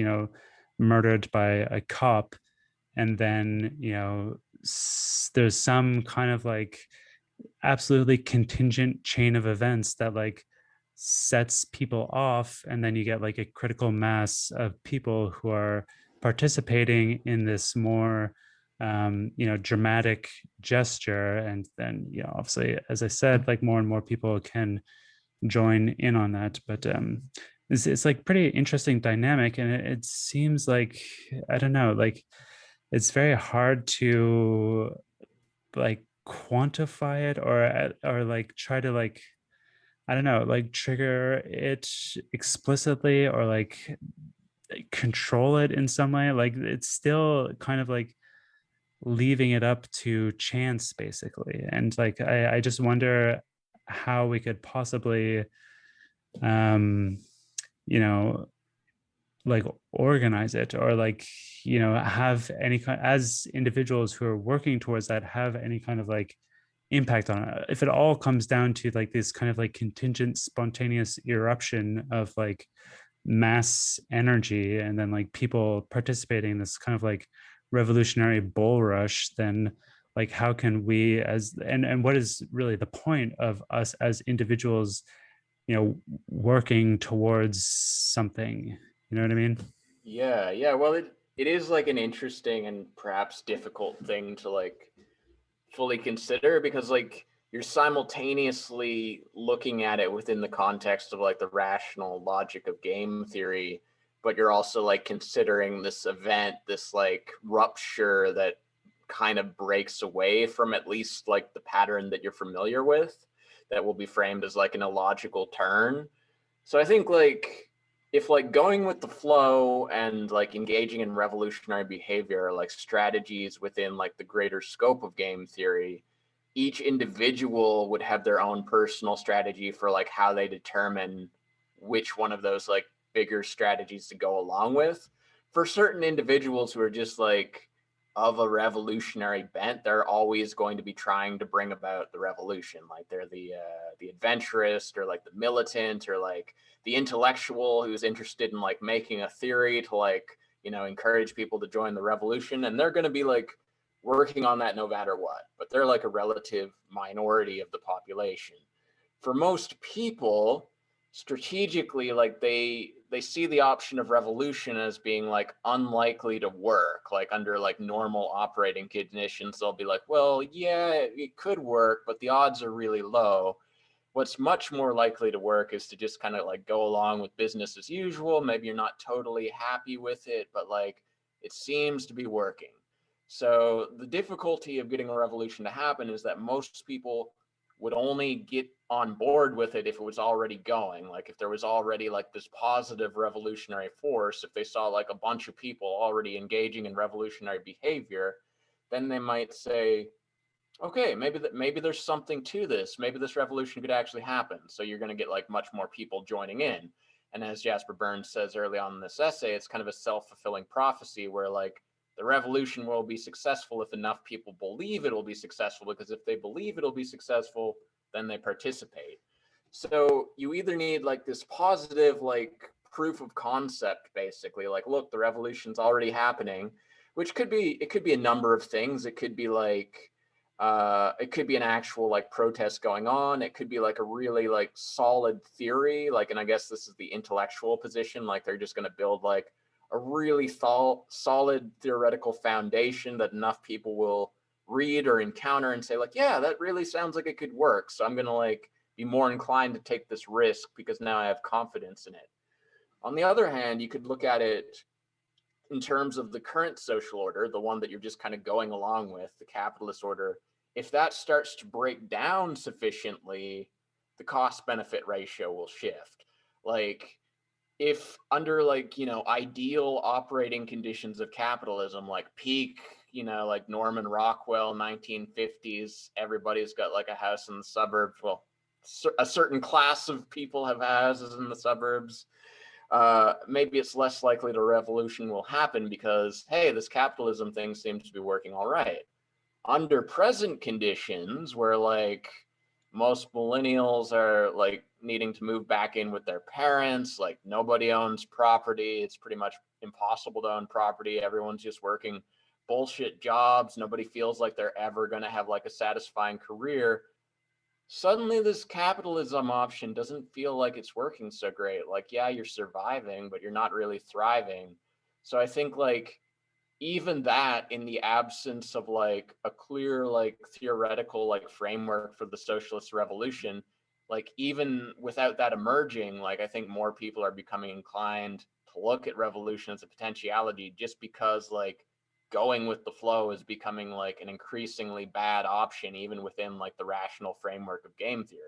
murdered by a cop. And then there's some kind of like absolutely contingent chain of events that like sets people off, and then you get like a critical mass of people who are participating in this more dramatic gesture. And then obviously, as I said, like more and more people can join in on that. But it's like pretty interesting dynamic, and it seems like, I don't know, like it's very hard to like quantify it, or like try to like, I don't know, like trigger it explicitly, or like control it in some way. Like it's still kind of like leaving it up to chance, basically. And like I just wonder how we could possibly um you know like organize it, or like have any kind, as individuals who are working towards that, have any kind of like impact on it. If it all comes down to like this kind of like contingent spontaneous eruption of like mass energy, and then like people participating in this kind of like revolutionary bull rush, then like how can we, as and what is really the point of us as individuals working towards something? You know what I mean? Yeah. Well, it is like an interesting and perhaps difficult thing to like fully consider, because like you're simultaneously looking at it within the context of like the rational logic of game theory, but you're also like considering this event, this like rupture that kind of breaks away from at least like the pattern that you're familiar with, that will be framed as like an illogical turn. So I think like if like going with the flow and like engaging in revolutionary behavior are like strategies within like the greater scope of game theory, each individual would have their own personal strategy for like how they determine which one of those like bigger strategies to go along with. For certain individuals who are just like of a revolutionary bent, they're always going to be trying to bring about the revolution. Like they're the adventurist, or like the militant, or like the intellectual who's interested in like making a theory to like encourage people to join the revolution, and they're going to be like working on that no matter what. But they're like a relative minority of the population. For most people, strategically, like they see the option of revolution as being like unlikely to work. Like under like normal operating conditions, they'll be like, well, yeah, it could work, but the odds are really low. What's much more likely to work is to just kind of like go along with business as usual. Maybe you're not totally happy with it, but like it seems to be working. So the difficulty of getting a revolution to happen is that most people would only get on board with it if it was already going. Like if there was already like this positive revolutionary force, if they saw like a bunch of people already engaging in revolutionary behavior, then they might say, okay, maybe there's something to this. Maybe this revolution could actually happen. So you're going to get like much more people joining in. And as Jasper Bernes says early on in this essay, it's kind of a self-fulfilling prophecy where like the revolution will be successful if enough people believe it'll be successful, because if they believe it'll be successful, then they participate. So you either need like this positive like proof of concept, basically, like, look, the revolution's already happening, which it could be a number of things. It could be like it could be an actual like protest going on. It could be like a really like solid theory, like, and I guess this is the intellectual position, like they're just going to build like a really solid theoretical foundation that enough people will read or encounter and say like, yeah, that really sounds like it could work. So I'm going to like be more inclined to take this risk because now I have confidence in it. On the other hand, you could look at it in terms of the current social order, the one that you're just kind of going along with, the capitalist order. If that starts to break down sufficiently, the cost benefit ratio will shift. Like if under like, you know, ideal operating conditions of capitalism, like peak, you know, like Norman Rockwell 1950s, everybody's got like a house in the suburbs. Well, a certain class of people have houses in the suburbs. Maybe it's less likely the revolution will happen because, hey, this capitalism thing seems to be working all right. Under present conditions, where like most millennials are like needing to move back in with their parents, like nobody owns property. It's pretty much impossible to own property. Everyone's just working bullshit jobs. Nobody feels like they're ever going to have like a satisfying career. Suddenly this capitalism option doesn't feel like it's working so great. Like, yeah, you're surviving, but you're not really thriving. So I think like even that, in the absence of like a clear like theoretical like framework for the socialist revolution, like even without that emerging, like I think more people are becoming inclined to look at revolution as a potentiality, just because like going with the flow is becoming like an increasingly bad option even within like the rational framework of game theory.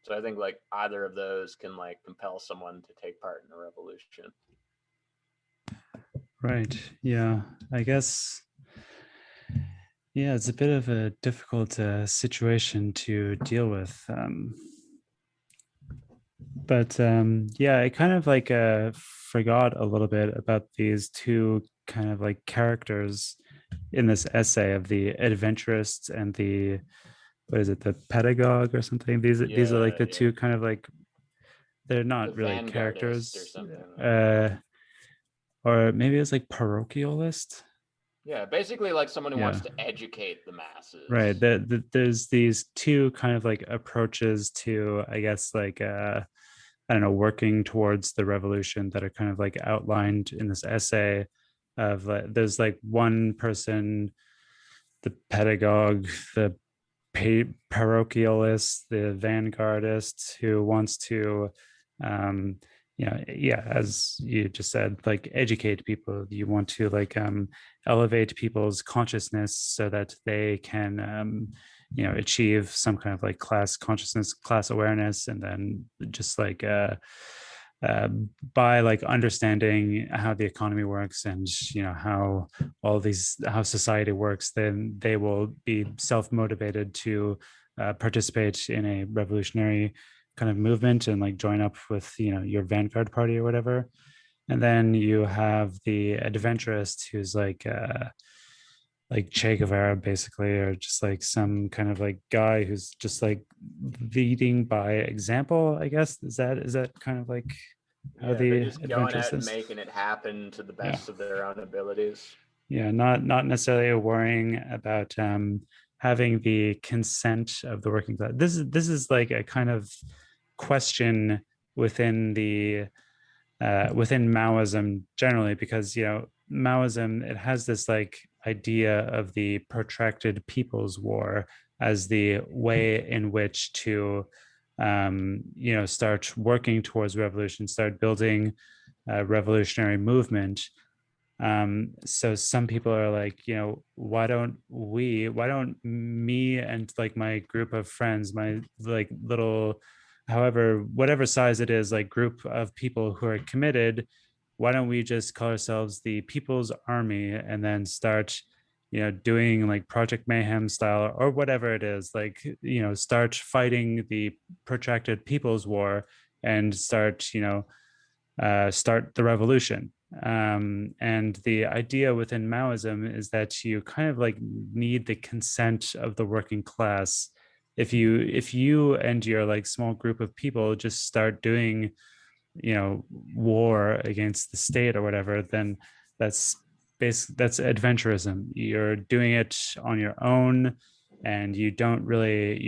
So I think like either of those can like compel someone to take part in a revolution. Right. Yeah. I guess, yeah, it's a bit of a difficult situation to deal with. But yeah, I kind of like forgot a little bit about these two kind of like characters in this essay of the adventurist and the, what is it, the pedagogue or something. These are like Yeah, the yeah. two kind of like, they're The not really vanguardist or characters, something like that. uh, or maybe it's like parochialist. Yeah, basically like someone who wants Yeah, to educate the right. masses. There's these two kind of like approaches to, I guess, like I don't know, working towards the revolution that are kind of like outlined in this essay. Of there's like one person, the pedagogue, the parochialist, the vanguardist, who wants to, um, yeah, as you just said, like educate people. You want to like elevate people's consciousness so that they can, achieve some kind of like class consciousness, class awareness, and then just like uh, by like understanding how the economy works and how all these how society works, then they will be self-motivated to participate in a revolutionary kind of movement and like join up with your vanguard party or whatever. And then you have the adventurist who's like Che Guevara basically, or just like some kind of like guy who's just like leading by example, I guess. Is that kind of like how Yeah, they're the just going adventurist out and is? making it happen to the Yeah. best of their own abilities. Yeah, not necessarily worrying about having the consent of the working class. This is like a kind of question within the within Maoism generally, because Maoism, it has this like idea of the protracted people's war as the way in which to start working towards revolution, start building a revolutionary movement. So some people are like, why don't me and like my group of friends, my like little, however, whatever size it is, like group of people who are committed, why don't we just call ourselves the People's Army and then start doing like Project Mayhem style or whatever it is, like start fighting the protracted people's war and start the revolution. And the idea within Maoism is that you kind of like need the consent of the working class. If you and your like small group of people just start doing war against the state or whatever, then that's that's adventurism. You're doing it on your own, and you're doing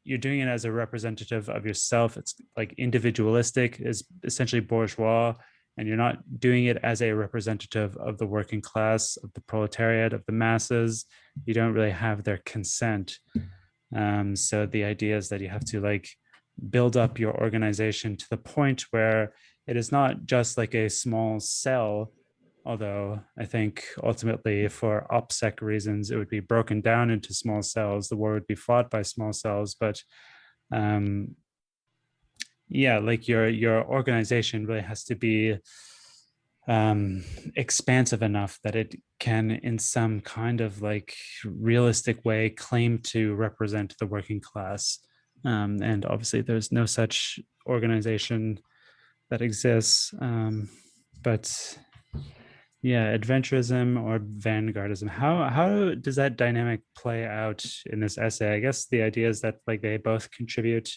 it as a representative of yourself. It's like individualistic, is essentially bourgeois. and you're not doing it as a representative of the working class, of the proletariat, of the masses. You don't really have their consent. So the idea is that you have to like build up your organization to the point where it is not just like a small cell, although I think ultimately for OPSEC reasons, it would be broken down into small cells. The war would be fought by small cells, but um, yeah, like your organization really has to be expansive enough that it can in some kind of like realistic way claim to represent the working class. And obviously there's no such organization that exists. But yeah, adventurism or vanguardism, how does that dynamic play out in this essay? I guess the idea is that like they both contribute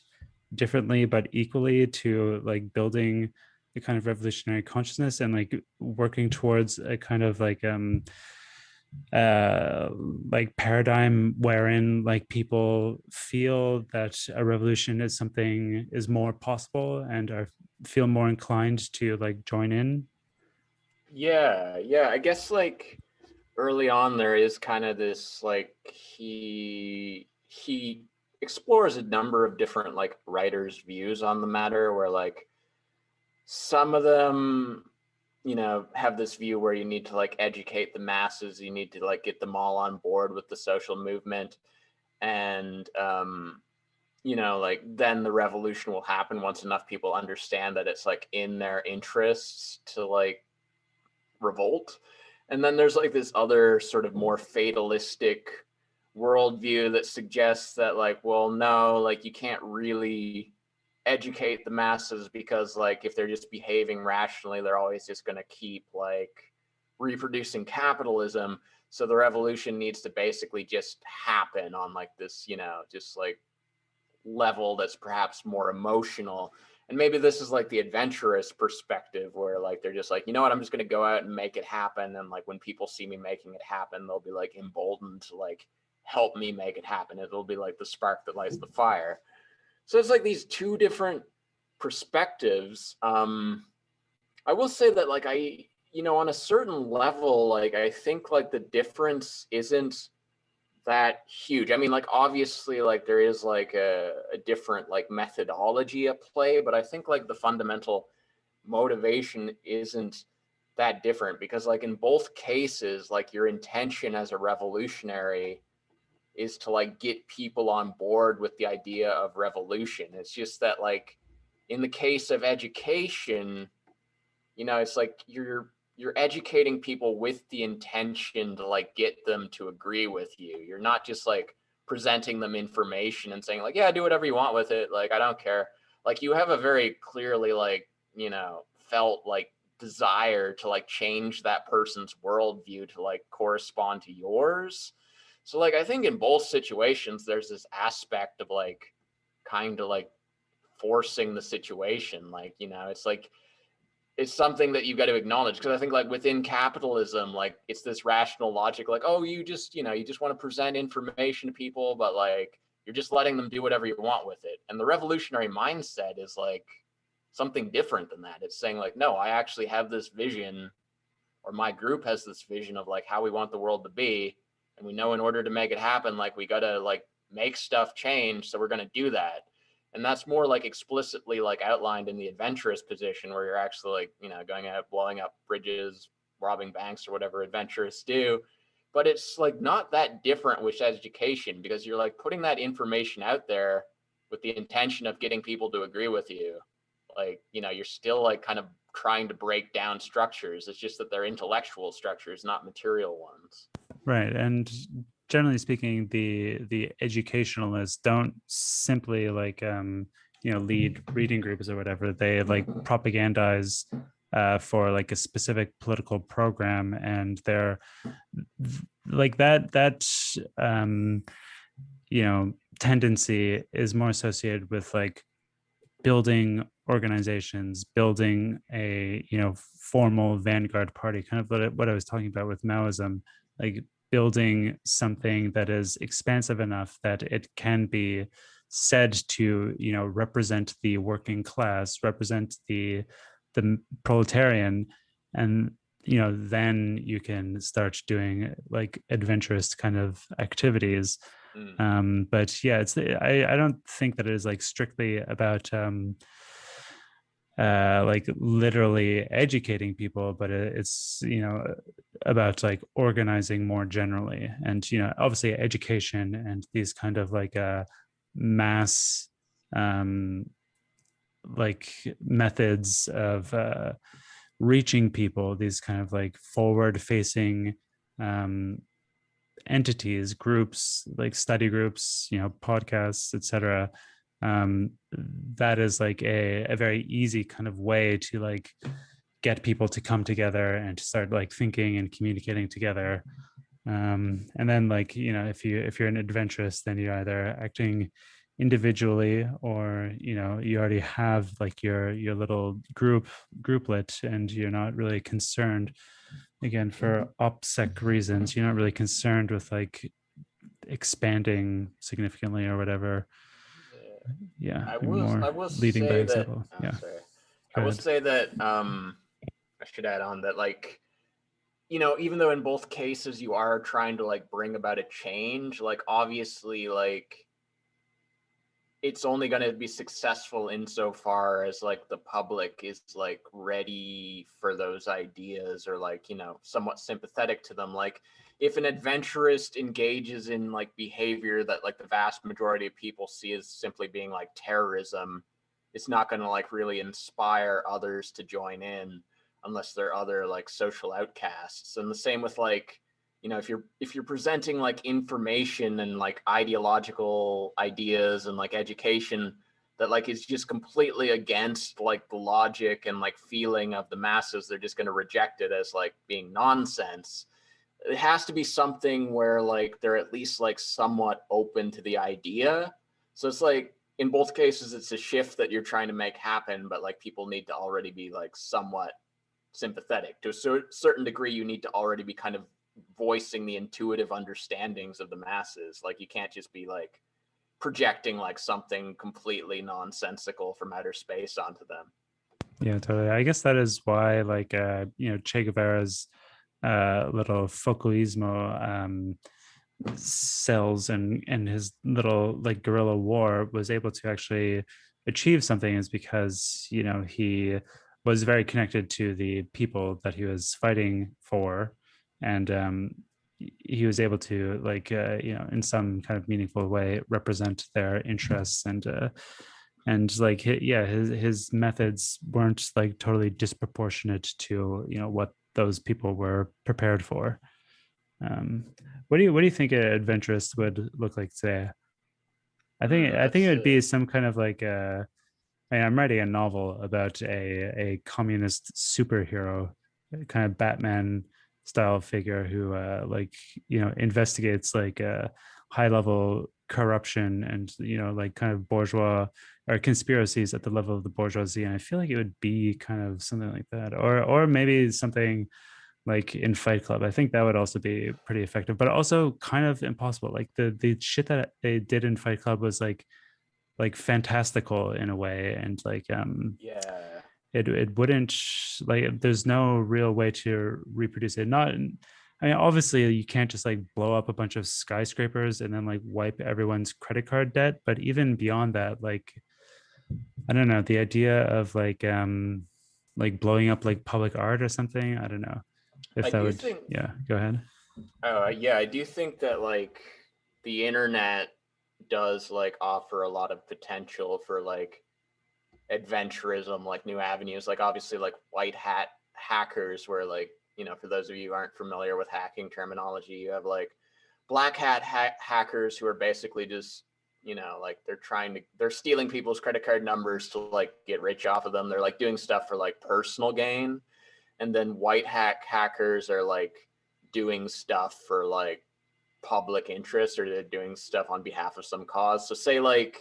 differently but equally to like building the kind of revolutionary consciousness and like working towards a kind of uh like paradigm wherein like people feel that a revolution is something is more possible and are feel more inclined to like join in. Yeah, I guess like early on there is kind of this like he explores a number of different like writers' views on the matter, where like some of them, have this view where you need to like educate the masses, you need to like get them all on board with the social movement, and like then the revolution will happen once enough people understand that it's like in their interests to like revolt. And then there's like this other sort of more fatalistic worldview that suggests that like, well, no, like you can't really educate the masses, because like if they're just behaving rationally, they're always just going to keep like reproducing capitalism. So the revolution needs to basically just happen on like this, just like level that's perhaps more emotional. And maybe this is like the adventurous perspective, where like they're just like, you know what, I'm just going to go out and make it happen, and like when people see me making it happen, they'll be like emboldened to like help me make it happen. It'll be like the spark that lights the fire. So it's like these two different perspectives. I will say that like on a certain level, like I think like the difference isn't that huge. I mean, like obviously, like there is like a different like methodology at play, but I think like the fundamental motivation isn't that different, because like in both cases, like your intention as a revolutionary is to like get people on board with the idea of revolution. It's just that like in the case of education, it's like you're educating people with the intention to like get them to agree with you. You're not just like presenting them information and saying like, yeah, do whatever you want with it, like I don't care. Like you have a very clearly like felt like desire to like change that person's worldview to like correspond to yours. So like I think in both situations there's this aspect of like kind of like forcing the situation. Like it's like it's something that you've got to acknowledge, because I think like within capitalism, like it's this rational logic, like, oh, you just want to present information to people, but like you're just letting them do whatever you want with it. And the revolutionary mindset is like something different than that. It's saying like, no, I actually have this vision, or my group has this vision of like how we want the world to be, and we know in order to make it happen, like we got to like make stuff change, so we're going to do that. And that's more like explicitly like outlined in the adventurous position, where you're actually like going out blowing up bridges, robbing banks, or whatever adventurous do. But it's like not that different with education, because you're like putting that information out there with the intention of getting people to agree with you. Like you're still like kind of trying to break down structures. It's just that they're intellectual structures, not material ones. Right. And generally speaking, the educationalists don't simply like lead reading groups or whatever. They like propagandize for like a specific political program, and they're like that tendency is more associated with like building organizations, building a formal vanguard party, kind of what I was talking about with Maoism, like building something that is expansive enough that it can be said to represent the working class, represent the the proletarian, and then you can start doing like adventurous kind of activities. But yeah, I don't think that it is like strictly about like literally educating people, but it's about like organizing more generally. And obviously education and these kind of like mass um like methods of reaching people, these kind of like forward facing um entities, groups, like study groups, podcasts, etc. That is like a very easy kind of way to like get people to come together and to start like thinking and communicating together. And then like if you're an adventurous, then you're either acting individually, or you already have like your little grouplet, and you're not really concerned, again, for OPSEC reasons, you're not really concerned with like expanding significantly or whatever. Yeah, I you're will more I will leading by say that example. Yeah, sorry. I go will ahead. say that I should add on that, like, even though in both cases you are trying to like bring about a change, like obviously like it's only going to be successful insofar as like the public is like ready for those ideas, or like somewhat sympathetic to them. Like if an adventurist engages in like behavior that like the vast majority of people see as simply being like terrorism, it's not going to like really inspire others to join in unless they're other like social outcasts. And the same with like if you're presenting like information and like ideological ideas and like education that like is just completely against like the logic and like feeling of the masses, they're just going to reject it as like being nonsense. It has to be something where like they're at least like somewhat open to the idea. So it's like in both cases it's a shift that you're trying to make happen, but like people need to already be like somewhat sympathetic to a certain degree. You need to already be kind of voicing the intuitive understandings of the masses. Like you can't just be like projecting like something completely nonsensical from outer space onto them. Yeah, totally. I guess that is why like Che Guevara's little Focalismo cells and his little like guerrilla war was able to actually achieve something, is because he was very connected to the people that he was fighting for, and he was able to like in some kind of meaningful way represent their interests, and like his methods weren't like totally disproportionate to what those people were prepared for. um, what do you think an adventurous would look like today? I think it That's would be some kind of like I'm writing a novel about a communist superhero, kind of Batman style figure who like investigates like high level corruption and like kind of bourgeois or conspiracies at the level of the bourgeoisie. And I feel like it would be kind of something like that, or maybe something like in Fight Club. I think that would also be pretty effective, but also kind of impossible. Like the shit that they did in Fight Club was like fantastical in a way, and like yeah. it wouldn't, like there's no real way to reproduce it. Not, I mean, obviously you can't just like blow up a bunch of skyscrapers and then like wipe everyone's credit card debt, but even beyond that, like I don't know, the idea of like blowing up like public art or something, I don't know I if that do would. think Yeah, go ahead. yeah, I do think that like the internet does like offer a lot of potential for like adventurism, like new avenues, like obviously like white hat hackers, where like for those of you who aren't familiar with hacking terminology, you have like black hat hackers who are basically just like they're stealing people's credit card numbers to like get rich off of them. They're like doing stuff for like personal gain. And then white hat hackers are like doing stuff for like public interest, or they're doing stuff on behalf of some cause. So say like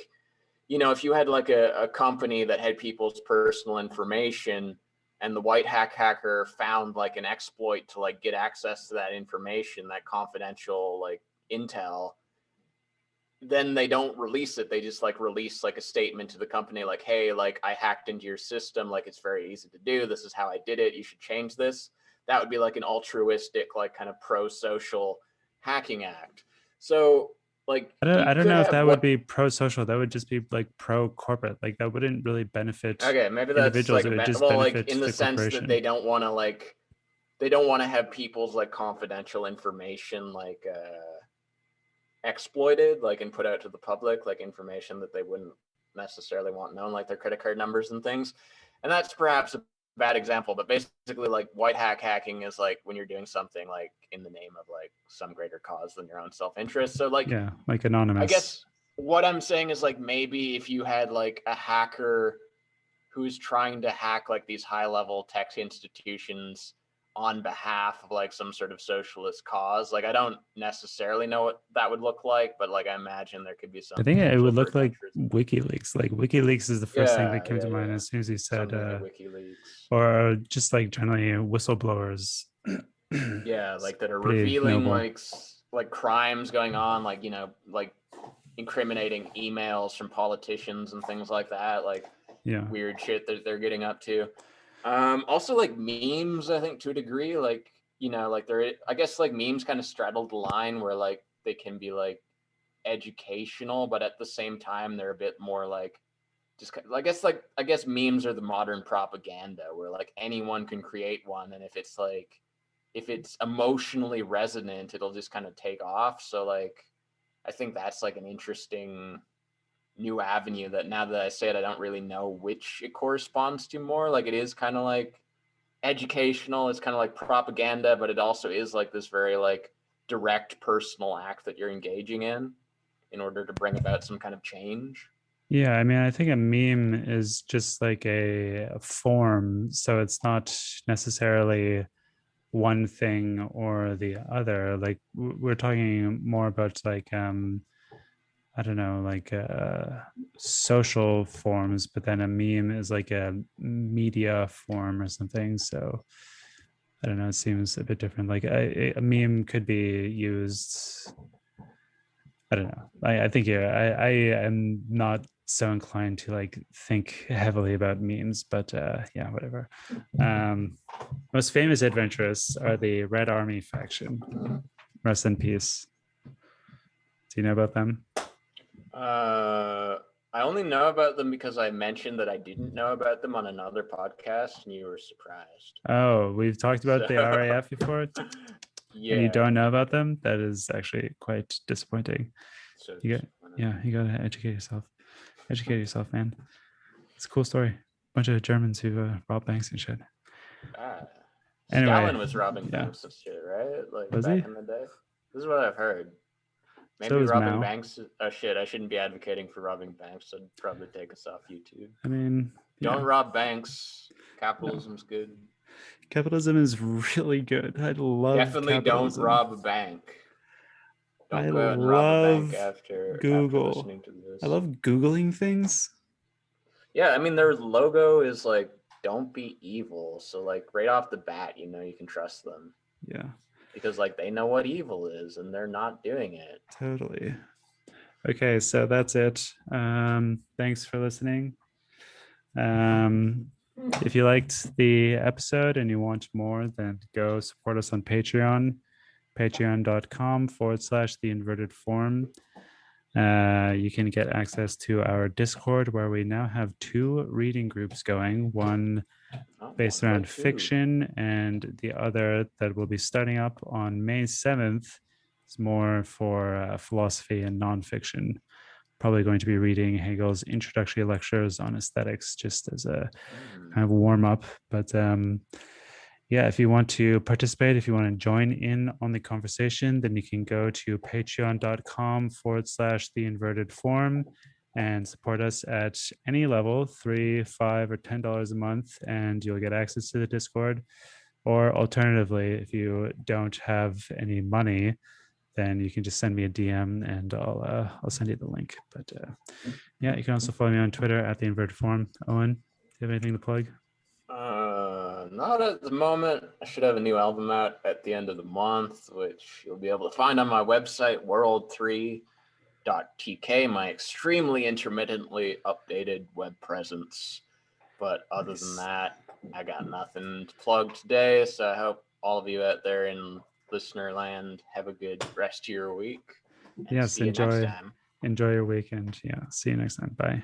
if you had like a company that had people's personal information, and the white hacker found like an exploit to like get access to that information, that confidential like intel, then they don't release it. They just like release like a statement to the company like, hey, like I hacked into your system, like it's very easy to do, this is how I did it, you should change this. That would be like an altruistic, like kind of pro-social hacking act. So like you I don't could know if have that would what, be pro-social. That would just be like pro-corporate. Like that wouldn't really benefit okay, maybe that's individuals. like It would just well, like benefit in the the sense that corporation. they don't want to have people's like confidential information like exploited, like and put out to the public, like information that they wouldn't necessarily want known, like their credit card numbers and things. And that's perhaps a bad example, but basically like white hat hacking is like when you're doing something like in the name of like some greater cause than your own self-interest. So like Yeah, like I anonymous. guess what I'm saying is like maybe if you had like a hacker who's trying to hack like these high level tech institutions on behalf of like some sort of socialist cause. Like I don't necessarily know what that would look like, but like I imagine there could be I some think it potential would for look like adventures. WikiLeaks. Like WikiLeaks is the first thing that Yeah, came to mind yeah. as soon as he said, Something like WikiLeaks. or just like generally whistleblowers. Yeah, It's like that are pretty revealing noble. like crimes going on, like like incriminating emails from politicians and things like that, like Yeah. weird shit that they're getting up to. Also like memes, I think to a degree, like like they're I guess like memes kind of straddle the line where like they can be like educational, but at the same time they're a bit more like just I guess memes are the modern propaganda where like anyone can create one, and if it's emotionally resonant, it'll just kind of take off. So like I think that's like an interesting new avenue that now that I say it, I don't really know which it corresponds to more. Like it is kind of like educational, it's kind of like propaganda, but it also is like this very like direct personal act that you're engaging in order to bring about some kind of change. Yeah, I mean, I think a meme is just like a form, so it's not necessarily one thing or the other. Like we're talking more about like I don't know, like social forms, but then a meme is like a media form or something. So I don't know, it seems a bit different. Like a meme could be used. I don't know. I think yeah, I am not so inclined to like think heavily about memes, but yeah, whatever. Um, Most famous adventurers are the Red Army faction. Rest in peace. Do you know about them? I only know about them because I mentioned that I didn't know about them on another podcast, and you were surprised. Oh, we've talked about So, the RAF before, and you yeah. don't know about them. That is actually quite disappointing. So You got, disappointed. yeah, you gotta educate yourself. Educate yourself, man. It's a cool story. Bunch of Germans who robbed banks and shit. Ah, Anyway, Stalin was robbing yeah, banks and shit, right? Like was he? back in the day. This is what I've heard. So Maybe was robbing Mao. banks. Oh shit! I shouldn't be advocating for robbing banks. I'd probably take us off YouTube. I mean, Don't yeah, rob banks. no. Capitalism's good. Capitalism is really good. I love Definitely don't capitalism. rob a bank. I Don't go out and rob a bank love after Google. listening to I this. love Googling things. Yeah, I mean their logo is like don't be evil. So like right off the bat, you can trust them Yeah, because like they know what evil is and they're not doing it. totally. Okay, so that's it. Thanks for listening. Um, if you liked the episode and you want more, then go support us on Patreon, patreon.com/ the inverted form. You can get access to our Discord where we now have 2 reading groups going, one Oh, based one, around but two. fiction and the other that will be starting up on May 7th is more for philosophy and nonfiction. Probably going to be reading Hegel's introductory lectures on aesthetics just as a kind of warm up. But yeah, if you want to participate, if you want to join in on the conversation, then you can go to patreon.com/the inverted form and support us at any level, $3, $5, or $10 a month, and you'll get access to the Discord. Or alternatively, if you don't have any money, then you can just send me a DM and I'll send you the link. But yeah, you can also follow me on Twitter at the inverted form. Owen, do you have anything to plug? Not at the moment. I should have a new album out at the end of the month, which you'll be able to find on my website, World 3. gamework.tk, my extremely intermittently updated web presence. But other than that, I got nothing to plug today. So I hope all of you out there in listener land have a good rest of your week. And Yes, see you next enjoy time. your weekend. Yeah, see you next time. Bye.